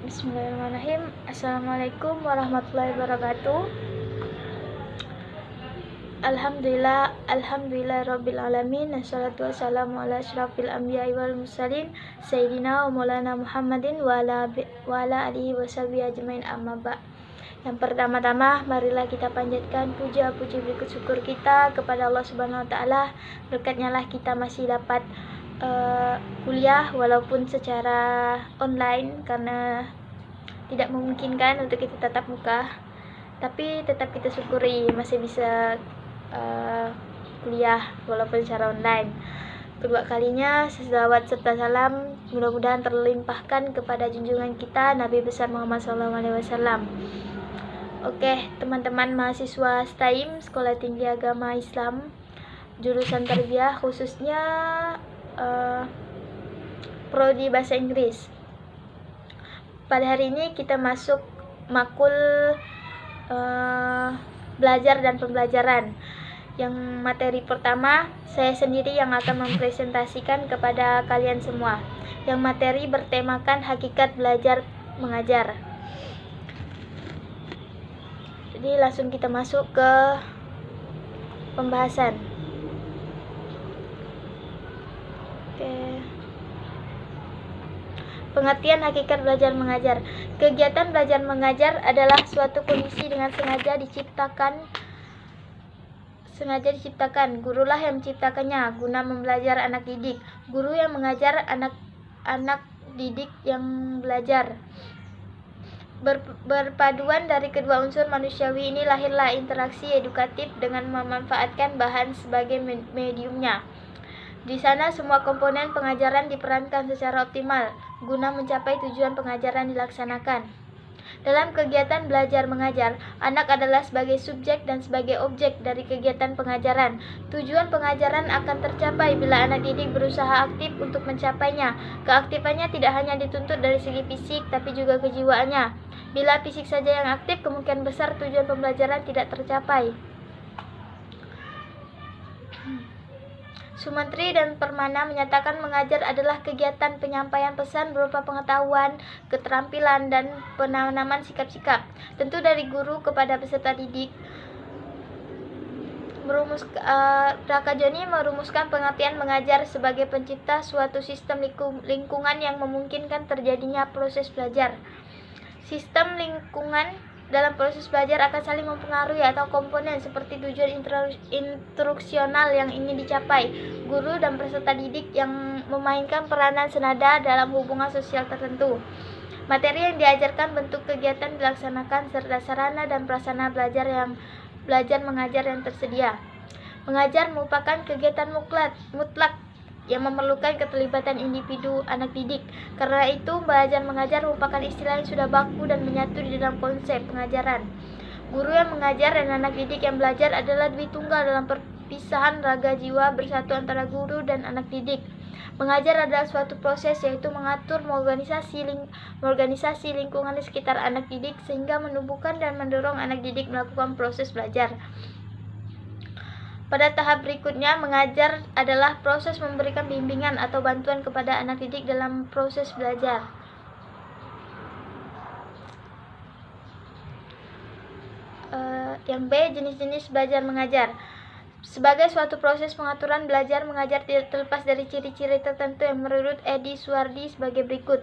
Bismillahirrahmanirrahim. Assalamualaikum warahmatullahi wabarakatuh. Alhamdulillah rabbil alamin. Wassalatu wassalamu ala asyrafil anbiya'i wal mursalin sayyidina wa maulana Muhammadin wa ala alihi washabihi ajmain, amma ba'. Yang pertama-tama, marilah kita panjatkan puja-puji berikut syukur kita kepada Allah Subhanahu wa taala. Berkatnya lah kita masih dapat kuliah walaupun secara online karena tidak memungkinkan untuk kita tatap muka, tapi tetap kita syukuri masih bisa kuliah walaupun secara online. Kedua kalinya, selawat serta salam mudah-mudahan terlimpahkan kepada junjungan kita Nabi besar Muhammad SAW. Oke, teman-teman mahasiswa STAIM, Sekolah Tinggi Agama Islam, jurusan Tarbiyah, khususnya prodi bahasa Inggris. Pada hari ini kita masuk makul belajar dan pembelajaran. Yang materi pertama, saya sendiri yang akan mempresentasikan kepada kalian semua. Yang materi bertemakan hakikat belajar mengajar. Jadi langsung kita masuk ke pembahasan. Pengertian hakikat belajar mengajar. Kegiatan belajar mengajar adalah suatu kondisi dengan sengaja diciptakan. Gurulah yang menciptakannya guna membelajar anak didik. Guru yang mengajar anak didik yang belajar. Berpaduan dari kedua unsur manusiawi ini lahirlah interaksi edukatif dengan memanfaatkan bahan sebagai mediumnya. Di sana semua komponen pengajaran diperankan secara optimal guna mencapai tujuan pengajaran dilaksanakan. Dalam kegiatan belajar mengajar, anak adalah sebagai subjek dan sebagai objek dari kegiatan pengajaran. Tujuan pengajaran akan tercapai bila anak didik berusaha aktif untuk mencapainya. Keaktifannya tidak hanya dituntut dari segi fisik, tapi juga kejiwaannya. Bila fisik saja yang aktif, kemungkinan besar tujuan pembelajaran tidak tercapai. Sumantri dan Permana menyatakan mengajar adalah kegiatan penyampaian pesan berupa pengetahuan, keterampilan, dan penanaman sikap-sikap. Tentu dari guru kepada peserta didik. Prakajoni merumuskan pengertian mengajar sebagai pencipta suatu sistem lingkungan yang memungkinkan terjadinya proses belajar. Sistem lingkungan dalam proses belajar akan saling mempengaruhi atau komponen seperti tujuan instruksional yang ingin dicapai, guru dan peserta didik yang memainkan peranan senada dalam hubungan sosial tertentu. Materi yang diajarkan, bentuk kegiatan dilaksanakan, serta sarana dan prasarana belajar mengajar yang tersedia. Mengajar merupakan kegiatan mutlak yang memerlukan keterlibatan individu anak didik. Karena itu, belajar mengajar merupakan istilah yang sudah baku dan menyatu di dalam konsep pengajaran. Guru yang mengajar dan anak didik yang belajar adalah dui tunggal dalam perpisahan raga jiwa bersatu antara guru dan anak didik. Mengajar adalah suatu proses, yaitu mengatur mengorganisasi lingkungan di sekitar anak didik sehingga menumbuhkan dan mendorong anak didik melakukan proses belajar. Pada tahap berikutnya, mengajar adalah proses memberikan bimbingan atau bantuan kepada anak didik dalam proses belajar. Yang B, jenis-jenis belajar mengajar. Sebagai suatu proses pengaturan belajar mengajar tidak terlepas dari ciri-ciri tertentu yang menurut Edi Suwardi sebagai berikut.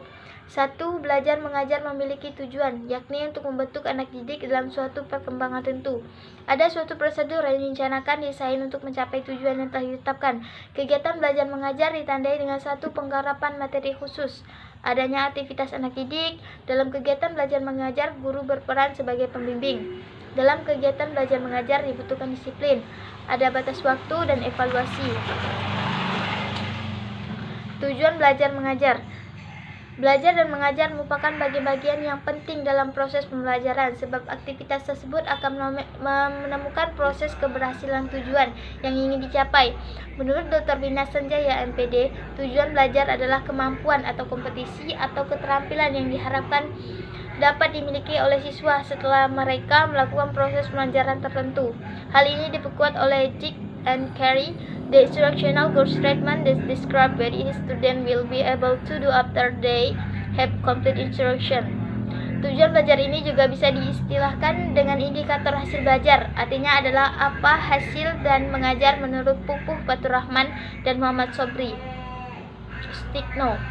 1. Belajar mengajar memiliki tujuan, yakni untuk membentuk anak didik dalam suatu perkembangan tentu. Ada suatu prosedur yang direncanakan desain untuk mencapai tujuan yang telah ditetapkan. Kegiatan belajar mengajar ditandai dengan satu penggarapan materi khusus. Adanya aktivitas anak didik. Dalam kegiatan belajar mengajar, guru berperan sebagai pembimbing. Dalam kegiatan belajar mengajar dibutuhkan disiplin. Ada batas waktu dan evaluasi. Tujuan belajar mengajar. Belajar dan mengajar merupakan bagian-bagian yang penting dalam proses pembelajaran, sebab aktivitas tersebut akan menemukan proses keberhasilan tujuan yang ingin dicapai. Menurut Dr. Bina Sanjaya, MPD, tujuan belajar adalah kemampuan atau kompetisi atau keterampilan yang diharapkan dapat dimiliki oleh siswa setelah mereka melakukan proses pembelajaran tertentu. Hal ini diperkuat oleh Jick and Carey. The instructional goal statement describe what each student will be able to do after they have complete instruction. Tujuan belajar ini juga bisa diistilahkan dengan indikator hasil belajar, artinya adalah apa hasil dan mengajar menurut Pupuh Faturrahman dan Muhammad Sobri. Stigno.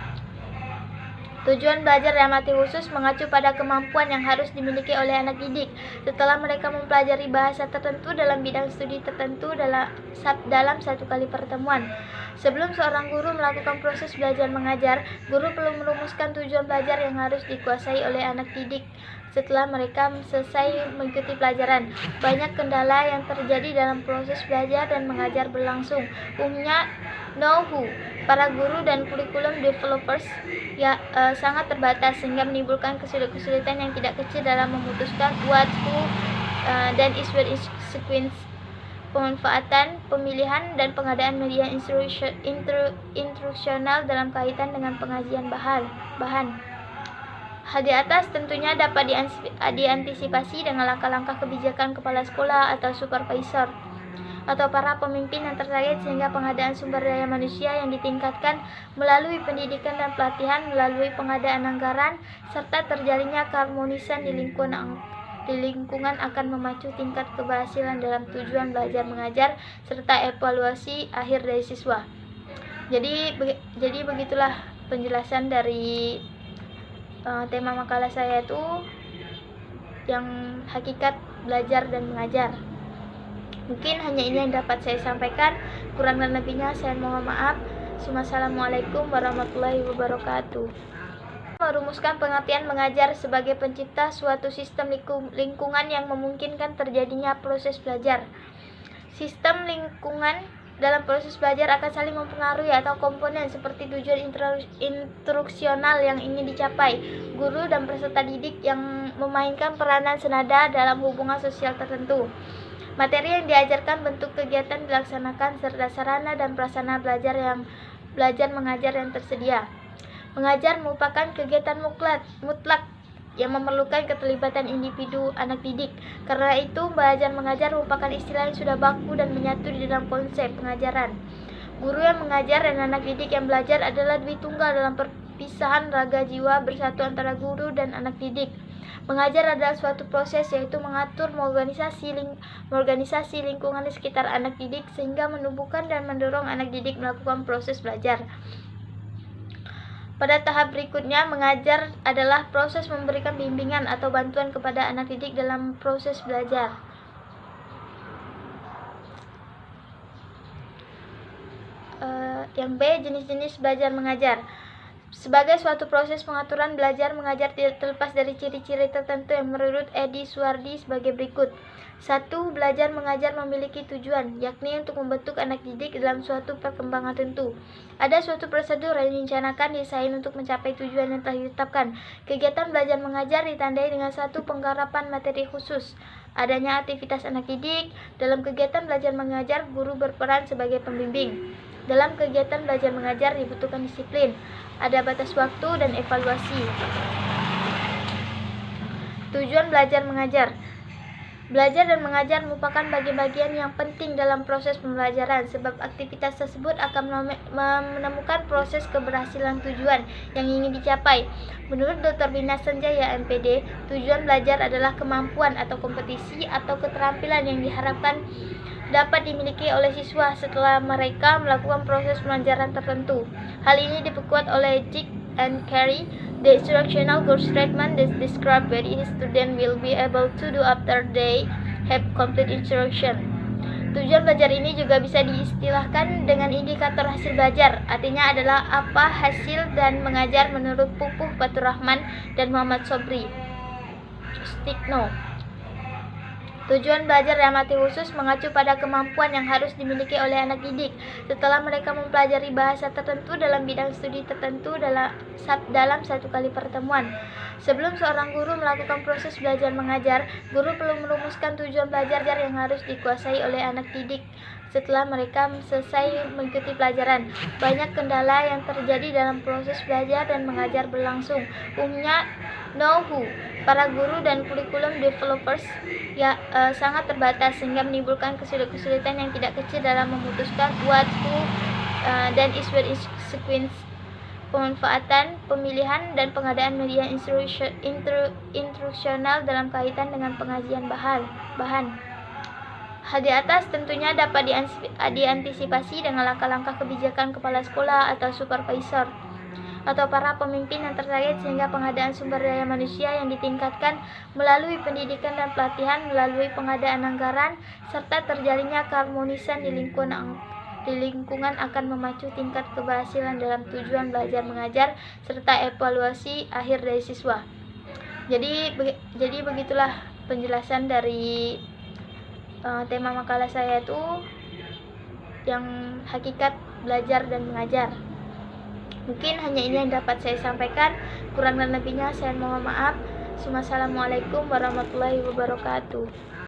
Tujuan belajar dalam arti khusus mengacu pada kemampuan yang harus dimiliki oleh anak didik setelah mereka mempelajari bahasa tertentu dalam bidang studi tertentu dalam satu kali pertemuan. Sebelum seorang guru melakukan proses belajar mengajar, guru perlu merumuskan tujuan belajar yang harus dikuasai oleh anak didik setelah mereka selesai mengikuti pelajaran. Banyak kendala yang terjadi dalam proses belajar dan mengajar berlangsung. Umumnya, know-how para guru dan kurikulum developers sangat terbatas sehingga menimbulkan kesulitan yang tidak kecil dalam memutuskan what, who, dan is where sequence pemanfaatan, pemilihan, dan pengadaan media instruksional dalam kaitan dengan pengajian bahan. Hal di atas tentunya dapat diantisipasi dengan langkah-langkah kebijakan kepala sekolah atau supervisor atau para pemimpin yang terkait sehingga pengadaan sumber daya manusia yang ditingkatkan melalui pendidikan dan pelatihan, melalui pengadaan anggaran, serta terjalinnya keharmonisan di lingkungan akan memacu tingkat keberhasilan dalam tujuan belajar mengajar serta evaluasi akhir dari siswa. Jadi begitulah penjelasan dari tema makalah saya itu yang hakikat belajar dan mengajar. Mungkin hanya ini yang dapat saya sampaikan, kurang dan lebihnya saya mohon maaf. Wassalamualaikum warahmatullahi wabarakatuh. Merumuskan pengertian mengajar sebagai pencipta suatu sistem lingkungan yang memungkinkan terjadinya proses belajar. Sistem lingkungan dalam proses belajar akan saling mempengaruhi atau komponen seperti tujuan instruksional yang ingin dicapai, guru dan peserta didik yang memainkan peranan senada dalam hubungan sosial tertentu, materi yang diajarkan, bentuk kegiatan dilaksanakan, serta sarana dan prasarana belajar mengajar yang tersedia. Mengajar merupakan kegiatan mutlak yang memerlukan keterlibatan individu anak didik. Karena itu, belajar mengajar merupakan istilah yang sudah baku dan menyatu di dalam konsep pengajaran. Guru yang mengajar dan anak didik yang belajar adalah dui tunggal dalam perpisahan raga jiwa bersatu antara guru dan anak didik. Mengajar adalah suatu proses, yaitu mengatur mengorganisasi lingkungan di sekitar anak didik sehingga menumbuhkan dan mendorong anak didik melakukan proses belajar. Pada tahap berikutnya, mengajar adalah proses memberikan bimbingan atau bantuan kepada anak didik dalam proses belajar. Yang B, jenis-jenis belajar mengajar. Sebagai suatu proses pengaturan belajar mengajar tidak terlepas dari ciri-ciri tertentu yang menurut Edi Suwardi sebagai berikut. 1. Belajar mengajar memiliki tujuan, yakni untuk membentuk anak didik dalam suatu perkembangan tentu. Ada suatu prosedur yang direncanakan desain untuk mencapai tujuan yang telah ditetapkan. Kegiatan belajar mengajar ditandai dengan satu penggarapan materi khusus, adanya aktivitas anak didik. Dalam kegiatan belajar mengajar, guru berperan sebagai pembimbing. Dalam kegiatan belajar mengajar dibutuhkan disiplin, ada batas waktu dan evaluasi. Tujuan belajar mengajar. Belajar dan mengajar merupakan bagian-bagian yang penting dalam proses pembelajaran, sebab aktivitas tersebut akan menemukan proses keberhasilan tujuan yang ingin dicapai. Menurut Dr. Bina Sanjaya, MPD, tujuan belajar adalah kemampuan atau kompetisi atau keterampilan yang diharapkan dapat dimiliki oleh siswa setelah mereka melakukan proses pembelajaran tertentu. Hal ini diperkuat oleh Jick and Carey. The instructional goal statement that describe what each student will be able to do after they have complete instruction. Tujuan belajar ini juga bisa diistilahkan dengan indikator hasil belajar, artinya adalah apa hasil dan mengajar menurut Pupuh Faturrahman dan Muhammad Sobri. Stigno. Tujuan belajar dalam arti khusus mengacu pada kemampuan yang harus dimiliki oleh anak didik setelah mereka mempelajari bahasa tertentu dalam bidang studi tertentu dalam satu kali pertemuan. Sebelum seorang guru melakukan proses belajar mengajar, guru perlu merumuskan tujuan belajar yang harus dikuasai oleh anak didik setelah mereka selesai mengikuti pelajaran. Banyak kendala yang terjadi dalam proses belajar dan mengajar berlangsung. Umumnya, know-how para guru dan kurikulum developers sangat terbatas sehingga menimbulkan kesulitan yang tidak kecil dalam memutuskan what, who, dan is where sequence pemanfaatan, pemilihan, dan pengadaan media instruksional dalam kaitan dengan pengajian bahan. Hal di atas tentunya dapat diantisipasi dengan langkah-langkah kebijakan kepala sekolah atau supervisor atau para pemimpin yang terkait, sehingga pengadaan sumber daya manusia yang ditingkatkan melalui pendidikan dan pelatihan, melalui pengadaan anggaran, serta terjalinnya keharmonisan di lingkungan akan memacu tingkat keberhasilan dalam tujuan belajar mengajar serta evaluasi akhir dari siswa. Jadi begitulah penjelasan dari tema makalah saya itu yang hakikat belajar dan mengajar. Mungkin hanya ini yang dapat saya sampaikan, kurang dan lebihnya saya mohon maaf. Wassalamualaikum warahmatullahi wabarakatuh.